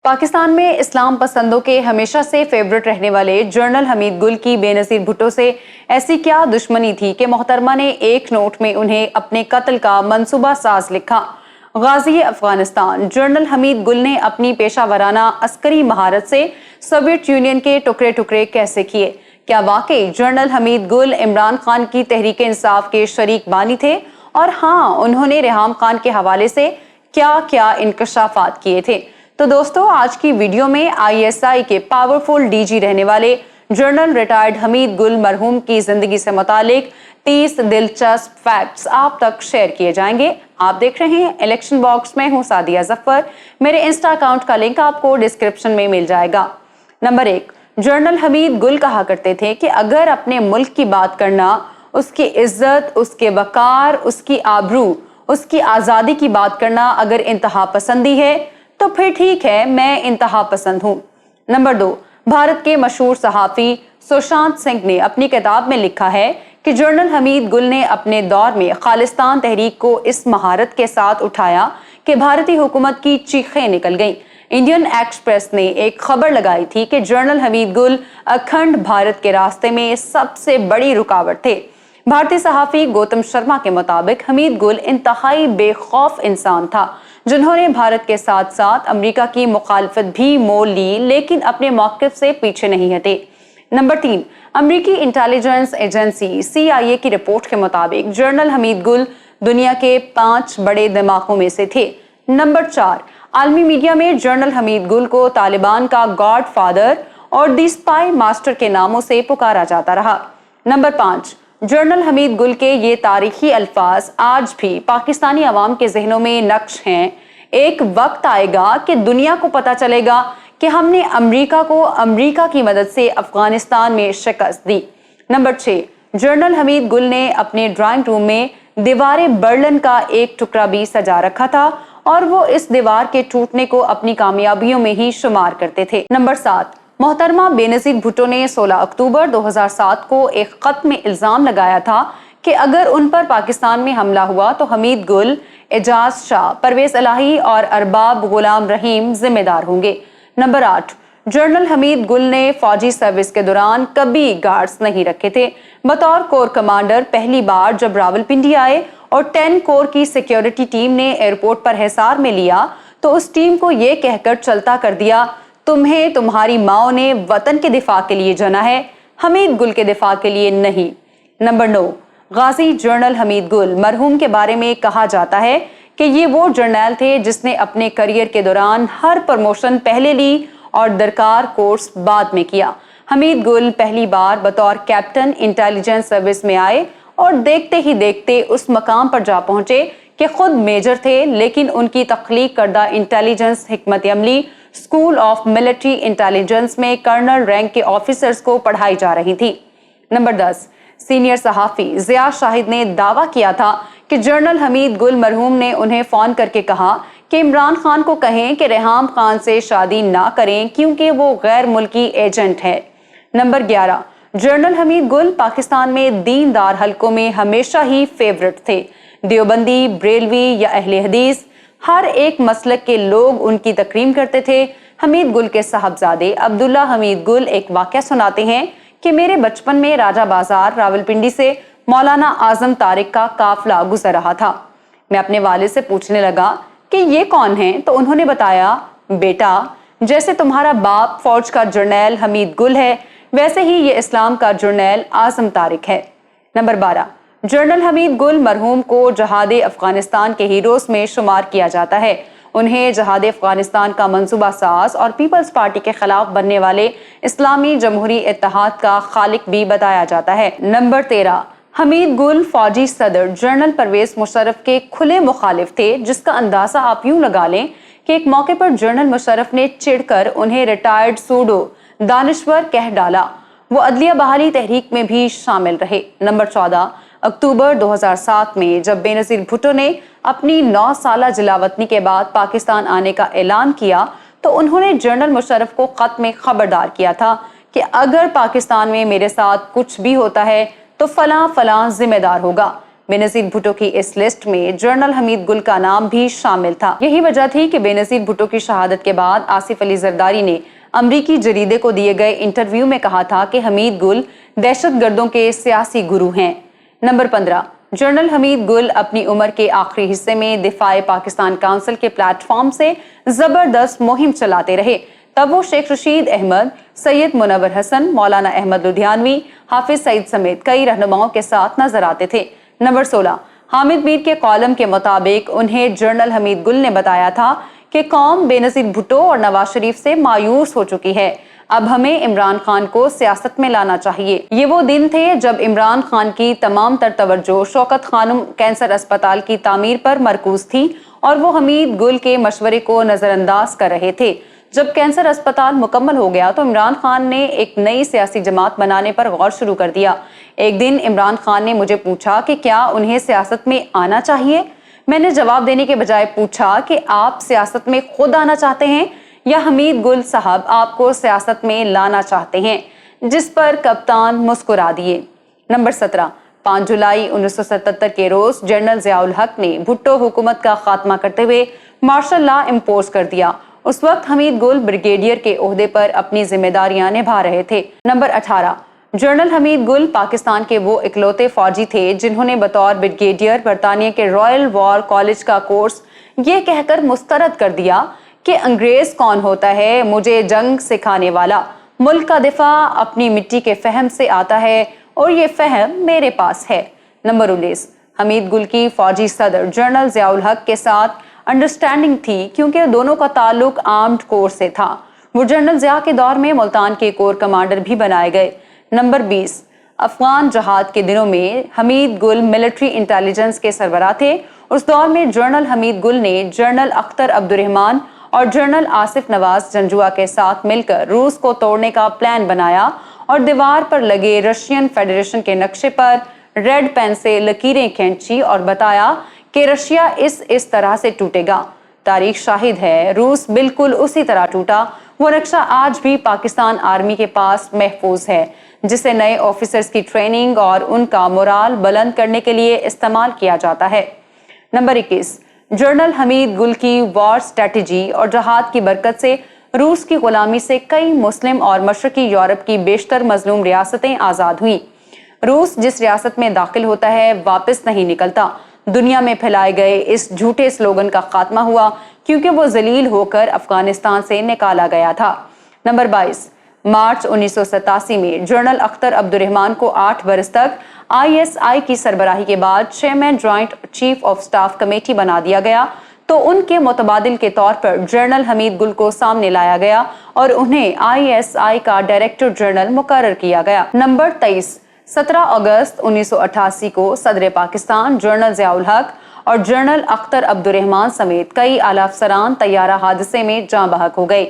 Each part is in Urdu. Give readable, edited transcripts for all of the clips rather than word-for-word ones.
پاکستان میں اسلام پسندوں کے ہمیشہ سے فیورٹ رہنے والے جنرل حمید گل کی بے نظیر بھٹو سے ایسی کیا دشمنی تھی کہ محترمہ نے ایک نوٹ میں انہیں اپنے قتل کا منصوبہ ساز لکھا۔ غازی افغانستان جنرل حمید گل نے اپنی پیشہ ورانہ عسکری مہارت سے سوویت یونین کے ٹکڑے ٹکڑے کیسے کیے؟ کیا واقعی جنرل حمید گل عمران خان کی تحریک انصاف کے شریک بانی تھے؟ اور ہاں، انہوں نے ریحام خان کے حوالے سے کیا کیا انکشافات کیے تھے؟ تو دوستو، آج کی ویڈیو میں ISI کے پاورفل DG رہنے والے جنرل ریٹائرڈ حمید گل مرحوم کی زندگی سے متعلق 30 دلچسپ فیکٹس آپ تک شیئر کیے جائیں گے۔ آپ دیکھ رہے ہیں الیکشن باکس میں ہوں سعدیہ ظفر۔ میرے انسٹا اکاؤنٹ کا لنک آپ کو ڈسکرپشن میں مل جائے گا۔ نمبر 1، جنرل حمید گل کہا کرتے تھے کہ اگر اپنے ملک کی بات کرنا، اس کی عزت، اس کے وقار، اس کی آبرو، اس کی آزادی کی بات کرنا اگر انتہا پسندی ہے تو پھر ٹھیک ہے، میں انتہا پسند ہوں۔ نمبر 2، بھارت کے مشہور صحافی سوشانت سنگھ نے اپنی کتاب میں لکھا ہے کہ جنرل حمید گل نے اپنے دور میں خالصتان تحریک کو اس مہارت کے ساتھ اٹھایا کہ بھارتی حکومت کی چیخیں نکل گئیں۔ انڈین ایکسپریس نے ایک خبر لگائی تھی کہ جنرل حمید گل اکھنڈ بھارت کے راستے میں سب سے بڑی رکاوٹ تھے۔ بھارتی صحافی گوتم شرما کے مطابق حمید گل انتہائی بے خوف انسان تھا، جنہوں نے بھارت کے ساتھ ساتھ امریکہ کی مخالفت بھی مول لی، لیکن اپنے موقف سے پیچھے نہیں ہٹے۔ نمبر 3، امریکی انٹیلیجنس ایجنسی CIA کی رپورٹ کے مطابق جنرل حمید گل دنیا کے 5 بڑے دماغوں میں سے تھے۔ نمبر 4، عالمی میڈیا میں جنرل حمید گل کو طالبان کا گاڈ فادر اور دی اسپائی ماسٹر کے ناموں سے پکارا جاتا رہا۔ نمبر 5، جنرل حمید گل کے یہ تاریخی الفاظ آج بھی پاکستانی عوام کے ذہنوں میں نقش ہیں۔ ایک وقت آئے گا کہ دنیا کو پتہ چلے گا کہ ہم نے امریکہ کو امریکہ کی مدد سے افغانستان میں شکست دی۔ نمبر 6، جنرل حمید گل نے اپنے ڈرائنگ روم میں دیوار برلن کا ایک ٹکڑا بھی سجا رکھا تھا اور وہ اس دیوار کے ٹوٹنے کو اپنی کامیابیوں میں ہی شمار کرتے تھے۔ نمبر 7، محترمہ بے نظیر بھٹو نے 16 اکتوبر 2007 کو ایک خط میں الزام لگایا تھا کہ اگر ان پر پاکستان میں حملہ ہوا تو حمید گل، اعجاز شاہ، پرویز الہی اور ارباب غلام رحیم ذمہ دار ہوں گے۔ نمبر 8، جنرل حمید گل نے فوجی سروس کے دوران کبھی گارڈز نہیں رکھے تھے۔ بطور کور کمانڈر پہلی بار جب راولپنڈی آئے اور 10 کور کی سیکیورٹی ٹیم نے ایئرپورٹ پر حصار میں لیا تو اس ٹیم کو یہ کہہ کر چلتا کر دیا، تمہیں تمہاری ماں نے وطن کے دفاع کے لیے جنا ہے، حمید گل کے دفاع کے لیے نہیں۔ نمبر 9، غازی جنرل حمید گل مرحوم کے بارے میں کہا جاتا ہے کہ یہ وہ جرنیل تھے جس نے اپنے کریئر کے دوران ہر پروموشن پہلے لی اور درکار کورس بعد میں کیا۔ حمید گل پہلی بار بطور کیپٹن انٹیلیجنس سروس میں آئے اور دیکھتے ہی دیکھتے اس مقام پر جا پہنچے کہ خود میجر تھے، لیکن ان کی تخلیق کردہ انٹیلیجنس حکمت عملی اسکول آف ملٹری انٹیلیجنس میں کرنل رینک کے آفیسرز کو پڑھائی جا رہی تھی۔ نمبر 10، سینئر صحافی ضیاء شاہد نے دعویٰ کیا تھا کہ جنرل حمید گل مرحوم نے انہیں فون کر کے کہا کہ عمران خان کو کہیں کہ ریحام خان سے شادی نہ کریں کیونکہ وہ غیر ملکی ایجنٹ ہے۔ نمبر 11، جنرل حمید گل پاکستان میں دیندار حلقوں میں ہمیشہ ہی فیورٹ تھے۔ دیوبندی، بریلوی یا اہل حدیث، ہر ایک مسلک کے لوگ ان کی تکریم کرتے تھے۔ حمید گل کے صاحبزادے عبداللہ حمید گل ایک واقعہ سناتے ہیں کہ میرے بچپن میں راجہ بازار راولپنڈی سے مولانا اعظم طارق کا قافلہ گزر رہا تھا۔ میں اپنے والد سے پوچھنے لگا کہ یہ کون ہیں تو انہوں نے بتایا، بیٹا جیسے تمہارا باپ فوج کا جرنیل حمید گل ہے ویسے ہی یہ اسلام کا جرنیل اعظم طارق ہے۔ نمبر 12، جنرل حمید گل مرحوم کو جہاد افغانستان کے ہیروز میں شمار کیا جاتا ہے۔ انہیں جہاد افغانستان کا منصوبہ ساز اور پیپلز پارٹی کے خلاف بننے والے اسلامی جمہوری اتحاد کا خالق بھی بتایا جاتا ہے۔ نمبر 13، حمید گل فوجی صدر جنرل پرویز مشرف کے کھلے مخالف تھے، جس کا اندازہ آپ یوں لگا لیں کہ ایک موقع پر جنرل مشرف نے چڑھ کر انہیں ریٹائرڈ سوڈو دانشور کہہ ڈالا۔ وہ عدلیہ بحالی تحریک میں بھی شامل رہے۔ نمبر 14، اکتوبر 2007 میں جب بے نظیر بھٹو نے اپنی 9 سالہ جلاوطنی کے بعد پاکستان آنے کا اعلان کیا تو انہوں نے جنرل مشرف کو خط میں خبردار کیا تھا کہ اگر پاکستان میں میرے ساتھ کچھ بھی ہوتا ہے تو فلاں فلاں ذمہ دار ہوگا۔ بے بھٹو کی اس لسٹ میں جنرل حمید گل کا نام بھی شامل تھا۔ یہی وجہ تھی کہ بے بھٹو کی شہادت کے بعد آصف علی زرداری نے امریکی جریدے کو دیے گئے انٹرویو میں کہا تھا کہ حمید گل دہشت گردوں کے سیاسی گرو ہیں۔ نمبر 15، جنرل حمید گل اپنی عمر کے آخری حصے میں دفاع پاکستان کونسل کے پلیٹ فارم سے زبردست مہم چلاتے رہے۔ تب وہ شیخ رشید احمد، سید منور حسن، مولانا احمد لدھیانوی، حافظ سعید سمیت کئی رہنماؤں کے ساتھ نظر آتے تھے۔ نمبر 16، حامد میر کے کالم کے مطابق انہیں جنرل حمید گل نے بتایا تھا کہ قوم بے بھٹو اور نواز شریف سے مایوس ہو چکی ہے، اب ہمیں عمران خان کو سیاست میں لانا چاہیے۔ یہ وہ دن تھے جب عمران خان کی تمام تر توجہ شوکت خانم کینسر اسپتال کی تعمیر پر مرکوز تھی اور وہ حمید گل کے مشورے کو نظر انداز کر رہے تھے۔ جب کینسر اسپتال مکمل ہو گیا تو عمران خان نے ایک نئی سیاسی جماعت بنانے پر غور شروع کر دیا۔ ایک دن عمران خان نے مجھے پوچھا کہ کیا انہیں سیاست میں آنا چاہیے؟ میں نے جواب دینے کے بجائے پوچھا کہ آپ سیاست میں خود آنا چاہتے ہیں یا حمید گل صاحب آپ کو سیاست میں لانا چاہتے ہیں؟ جس پر کپتان مسکرا دیے۔ نمبر 17، 5 جولائی 1977 کے روز جنرل ضیاء الحق نے بھٹو حکومت کا خاتمہ کرتے ہوئے مارشل لا امپوز کر دیا۔ اس وقت حمید گل بریگیڈیئر کے عہدے پر اپنی ذمہ داریاں نبھا رہے تھے۔ نمبر 18، جنرل حمید گل پاکستان کے وہ اکلوتے فوجی تھے جنہوں نے بطور بریگیڈیئر برطانیہ کے رائل وار کالج کا کورس یہ کہہ کر مسترد کر دیا کہ انگریز کون ہوتا ہے، مجھے جنگ سکھانے والا، ملک کا دفاع اپنی مٹی کے فہم سے آتا ہے اور یہ فہم میرے پاس ہے۔ نمبر 19، حمید گل کی فوجی صدر جنرل ضیاء الحق کے ساتھ انڈرسٹینڈنگ تھی کیونکہ دونوں کا تعلق آرمڈ کور سے تھا۔ وہ جنرل ضیاء کے دور میں ملتان کے کور کمانڈر بھی بنائے گئے۔ نمبر 20، افغان جہاد کے دنوں میں حمید گل ملٹری انٹیلیجنس کے سربراہ تھے۔ اس دور میں جنرل حمید گل نے جنرل اختر عبد الرحمان اور جنرل آصف نواز جنجوعہ کے ساتھ مل کر روس کو توڑنے کا پلان بنایا اور دیوار پر لگے رشین فیڈریشن کے نقشے پر ریڈ پین سے لکیریں کھینچی اور بتایا کہ رشیا اس طرح سے ٹوٹے گا۔ تاریخ شاہد ہے روس بالکل اسی طرح ٹوٹا۔ وہ نقشہ آج بھی پاکستان آرمی کے پاس محفوظ ہے، جسے نئے آفیسرز کی ٹریننگ اور ان کا مورال بلند کرنے کے لیے استعمال کیا جاتا ہے۔ نمبر 21، جنرل حمید گل کی وار سٹریٹجی اور جہاد کی برکت سے روس کی غلامی سے کئی مسلم اور مشرقی یورپ کی بیشتر مظلوم ریاستیں آزاد ہوئیں۔ روس جس ریاست میں داخل ہوتا ہے واپس نہیں نکلتا۔ دنیا میں پھیلائے گئے اس جھوٹے سلوگن کا خاتمہ ہوا کیونکہ وہ ذلیل ہو کر افغانستان سے نکالا گیا تھا۔ نمبر 22، مارچ 1987 میں جنرل اختر عبد الرحمان کو 8 برس تک ISI کی سربراہی کے بعد chairman joint chief of staff committee بنا دیا گیا تو ان کے متبادل کے طور پر جنرل حمید گل کو سامنے لایا گیا اور انہیں ISI کا ڈائریکٹر جنرل مقرر کیا گیا۔ نمبر 23، 17 اگست 1988 کو صدر پاکستان جنرل ضیاء الحق اور جنرل اختر عبد الرحمان سمیت کئی اعلیٰ افسران طیارہ حادثے میں جاں بحق ہو گئے۔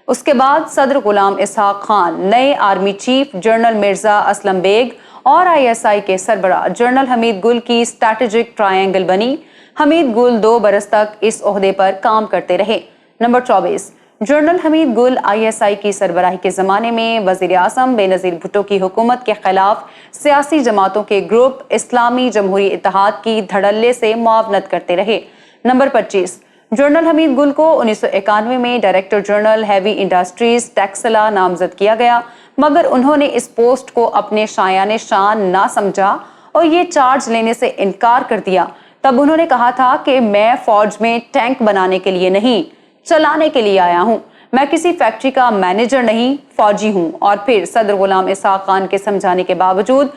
اس کے بعد صدر غلام اسحاق خان نئے army chief general Mirza Aslam Beg اور ISI کے سربراہ جنرل حمید گل کی اسٹریٹجک ٹرائنگل بنی۔ حمید گل 2 برس تک اس عہدے پر کام کرتے رہے۔ نمبر 24، جنرل حمید گل ISI کی سربراہی کے زمانے میں وزیر اعظم بے نظیر بھٹو کی حکومت کے خلاف سیاسی جماعتوں کے گروپ اسلامی جمہوری اتحاد کی دھڑلے سے معاونت کرتے رہے۔ نمبر 25، جنرل حمید گل کو 1991 میں director general heavy industries Taxila نامزد کیا گیا، مگر انہوں نے اس پوسٹ کو اپنے شایان شان نہ سمجھا اور یہ چارج لینے سے انکار کر دیا۔ تب انہوں نے کہا تھا کہ میں فوج میں ٹینک بنانے کے لیے نہیں، چلانے کے لیے آیا ہوں، میں کسی فیکٹری کا مینیجر نہیں، فوجی ہوں۔ اور پھر صدر غلام اسحاق خان کے سمجھانے کے باوجود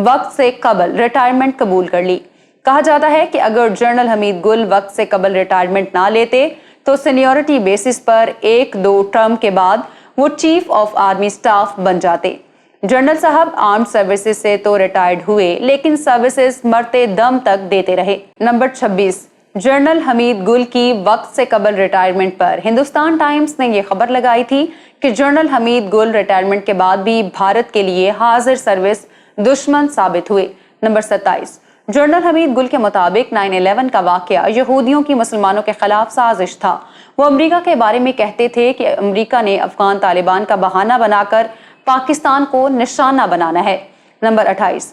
وقت سے قبل ریٹائرمنٹ قبول کر لی۔ کہا جاتا ہے کہ اگر جنرل حمید گل وقت سے قبل ریٹائرمنٹ نہ لیتے تو سینیورٹی بیسس پر 1-2 ٹرم کے بعد وہ چیف آف آرمی سٹاف بن جاتے۔ جنرل صاحب آرمڈ سروسز سے تو ریٹائرڈ ہوئے لیکن سروسز مرتے دم تک دیتے رہے۔ نمبر 26، جنرل حمید گل کی وقت سے قبل ریٹائرمنٹ پر ہندوستان ٹائمز نے یہ خبر لگائی تھی کہ جنرل حمید گل ریٹائرمنٹ کے بعد بھی بھارت کے لیے حاضر سروس دشمن ثابت ہوئے۔ نمبر 27، جنرل حمید گل کے مطابق 9/11 کا واقعہ یہودیوں کی مسلمانوں کے خلاف سازش تھا۔ وہ امریکہ کے بارے میں کہتے تھے کہ امریکہ نے افغان طالبان کا بہانہ بنا کر پاکستان کو نشانہ بنانا ہے۔ نمبر 28،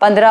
15